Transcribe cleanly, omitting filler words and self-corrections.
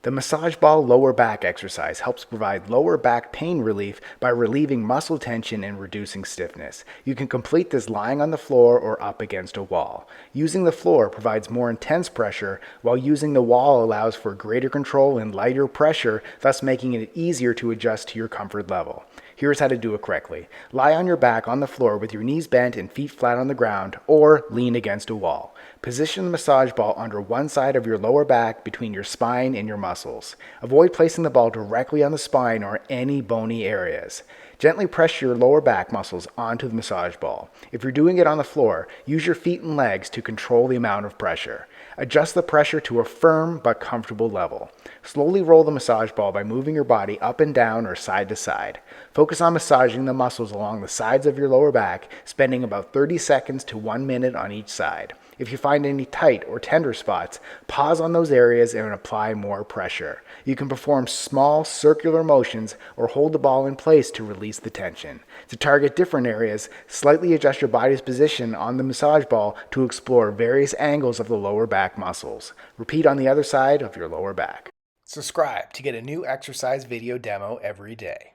The massage ball lower back exercise helps provide lower back pain relief by relieving muscle tension and reducing stiffness. You can complete this lying on the floor or up against a wall. Using the floor provides more intense pressure, while using the wall allows for greater control and lighter pressure, thus making it easier to adjust to your comfort level. Here's how to do it correctly. Lie on your back on the floor with your knees bent and feet flat on the ground, or lean against a wall. Position the massage ball under one side of your lower back between your spine and your muscles. Avoid placing the ball directly on the spine or any bony areas. Gently press your lower back muscles onto the massage ball. If you're doing it on the floor, use your feet and legs to control the amount of pressure. Adjust the pressure to a firm but comfortable level. Slowly roll the massage ball by moving your body up and down or side to side. Focus on massaging the muscles along the sides of your lower back, spending about 30 seconds to 1 minute on each side. If you find any tight or tender spots, pause on those areas and apply more pressure. You can perform small circular motions or hold the ball in place to release the tension. To target different areas, slightly adjust your body's position on the massage ball to explore various angles of the lower back muscles. Repeat on the other side of your lower back. Subscribe to get a new exercise video demo every day.